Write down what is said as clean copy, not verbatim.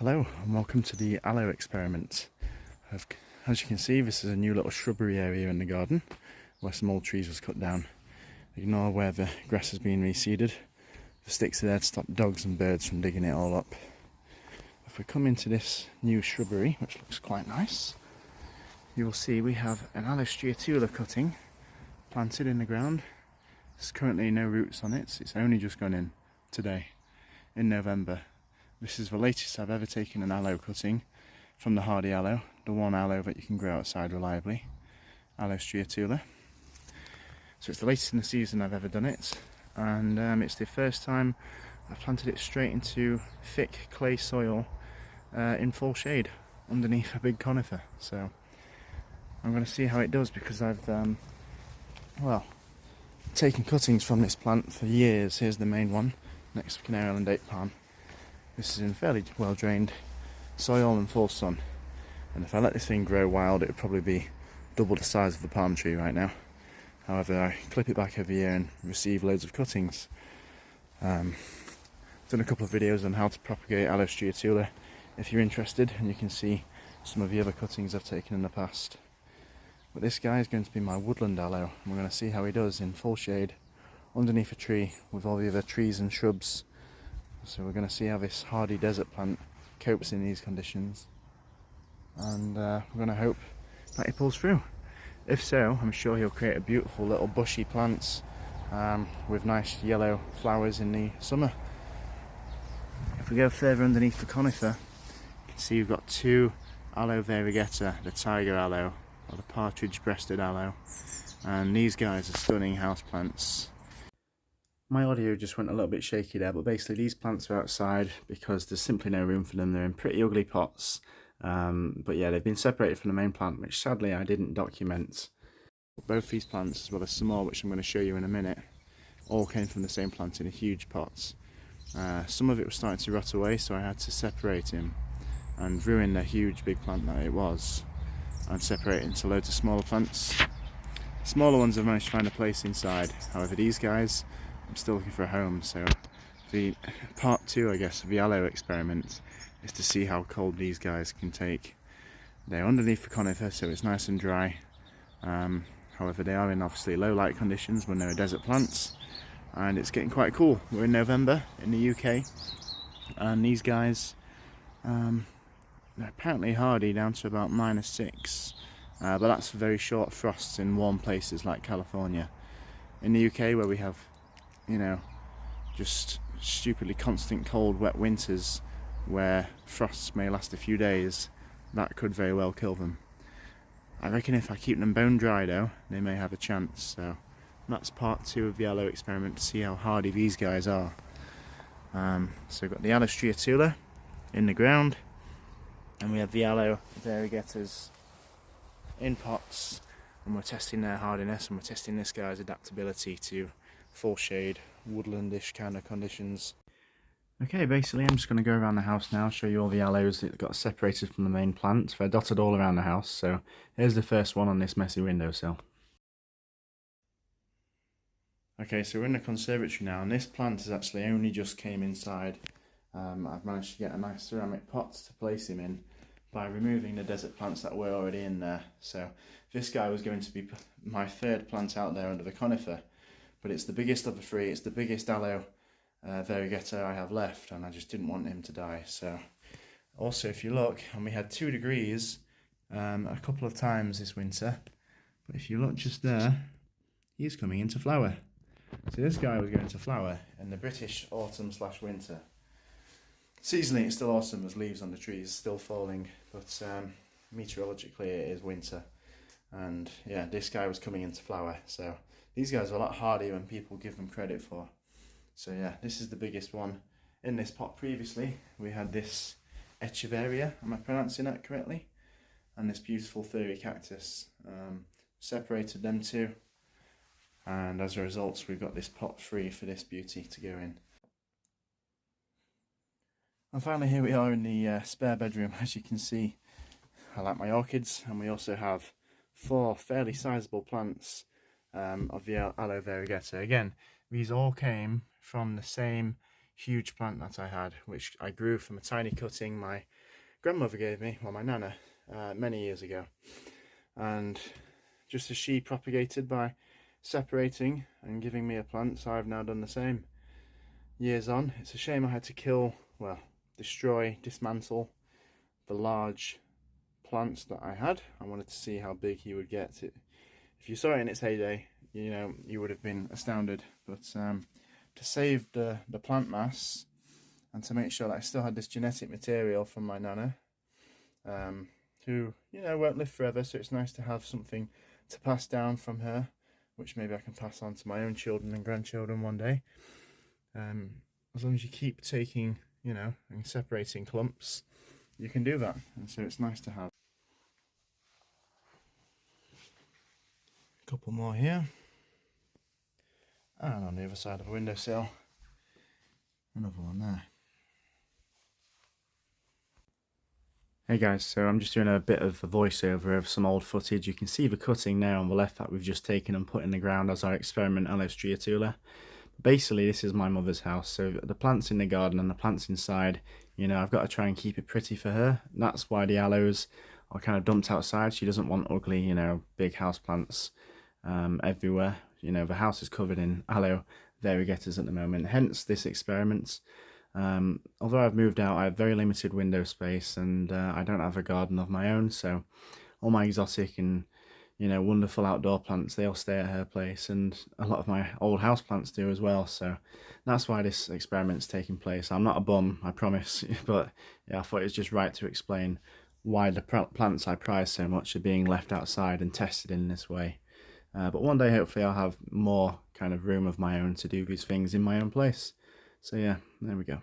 Hello and welcome to the Aloe Experiment. As you can see, this is a new little shrubbery area in the garden where some old trees was cut down. Ignore where the grass has been reseeded. The sticks are there to stop dogs and birds from digging it all up. If we come into this new shrubbery, which looks quite nice, you will see we have an Aloe Striatula cutting planted in the ground. There's currently no roots on it, it's only just gone in today, in November. This is the latest I've ever taken an aloe cutting from the hardy aloe, the one aloe that you can grow outside reliably, Aloe Striatula. So it's the latest in the season I've ever done it, and it's the first time I've planted it straight into thick clay soil in full shade underneath a big conifer. So I'm going to see how it does, because I've taken cuttings from this plant for years. Here's the main one next to Canary Island date palm. This is in fairly well drained soil and full sun, and if I let this thing grow wild it would probably be double the size of the palm tree right now. However, I clip it back every year and receive loads of cuttings. Done a couple of videos on how to propagate Aloe Striatula if you're interested, and you can see some of the other cuttings I've taken in the past. But this guy is going to be my woodland aloe, and we're going to see how he does in full shade underneath a tree with all the other trees and shrubs. So we're going to see how this hardy desert plant copes in these conditions, and we're going to hope that he pulls through. If so, I'm sure he'll create a beautiful little bushy plants with nice yellow flowers in the summer. If we go further underneath the conifer, you can see we've got two Aloe Variegeta, the tiger aloe or the partridge-breasted aloe, and these guys are stunning houseplants. My audio just went a little bit shaky there, but basically these plants are outside because there's simply no room for them. They're in pretty ugly pots, but yeah, they've been separated from the main plant, which sadly I didn't document. Both these plants, as well as some more which I'm going to show you in a minute, all came from the same plant in a huge pot. Some of it was starting to rot away, so I had to separate him and ruin the huge big plant that it was and separate it into loads of smaller plants. Smaller ones have managed to find a place inside. However, these guys, I'm still looking for a home, so the part 2, I guess, of the Aloe experiment is to see how cold these guys can take. They're underneath the conifer, so it's nice and dry. However, they are in obviously low light conditions when they're desert plants, and it's getting quite cool. We're in November in the UK, and these guys, they're apparently hardy down to about -6, but that's for very short frosts in warm places like California. In the UK, where we have, you know, just stupidly constant cold wet winters where frosts may last a few days, that could very well kill them. I reckon if I keep them bone dry though, they may have a chance. So that's part 2 of the Aloe experiment, to see how hardy these guys are. So we've got the Aloe Striatula in the ground, and we have the Aloe Variegetas in pots, and we're testing their hardiness, and we're testing this guy's adaptability to full shade, woodlandish kind of conditions. Okay, basically I'm just going to go around the house now, show you all the aloes that got separated from the main plant. They're dotted all around the house, so here's the first one on this messy windowsill. Okay, so we're in the conservatory now, and this plant has actually only just came inside. I've managed to get a nice ceramic pot to place him in by removing the desert plants that were already in there. So this guy was going to be my third plant out there under the conifer, but it's the biggest of the 3, it's the biggest Aloe Variegeta I have left, and I just didn't want him to die. So also, if you look, and we had 2 degrees a couple of times this winter, but if you look just there, he's coming into flower. So this guy was going to flower in the British autumn/winter. Seasonally it's still awesome, there's leaves on the trees still falling, but meteorologically it is winter. And yeah, this guy was coming into flower, so these guys are a lot hardier than people give them credit for. So yeah, this is the biggest one in this pot. Previously we had this Echeveria, am I pronouncing that correctly? And this beautiful furry cactus. Separated them two, and as a result we've got this pot free for this beauty to go in. And finally, here we are in the spare bedroom. As you can see, I like my orchids, and we also have 4 fairly sizable plants of the Aloe Variegeta. Again, these all came from the same huge plant that I had, which I grew from a tiny cutting my grandmother gave me, well, my nana, many years ago. And just as she propagated by separating and giving me a plant, so I've now done the same. Years on, it's a shame I had to kill, well, destroy, dismantle the large plants that I had. I wanted to see how big he would get. If you saw it in its heyday, you know, you would have been astounded. But to save the plant mass and to make sure that I still had this genetic material from my nana, who, you know, won't live forever, so it's nice to have something to pass down from her, which maybe I can pass on to my own children and grandchildren one day. As long as you keep taking, you know, and separating clumps, you can do that, and so it's nice to have. A couple more here, and on the other side of the windowsill, another one there. Hey guys, so I'm just doing a bit of a voiceover of some old footage. You can see the cutting now on the left that we've just taken and put in the ground as our experiment Aloe Striatula. Basically, this is my mother's house, so the plants in the garden and the plants inside, you know, I've got to try and keep it pretty for her. That's why the aloes are kind of dumped outside. She doesn't want ugly, you know, big house plants everywhere. You know, the house is covered in Aloe Variegetas at the moment, hence this experiment. Although I've moved out, I have very limited window space, and I don't have a garden of my own, so all my exotic and, you know, wonderful outdoor plants, they all stay at her place, and a lot of my old house plants do as well. So that's why this experiment's taking place. I'm not a bum, I promise, but yeah, I thought it was just right to explain why the plants I prize so much are being left outside and tested in this way. But one day, hopefully, I'll have more kind of room of my own to do these things in my own place. So yeah, there we go.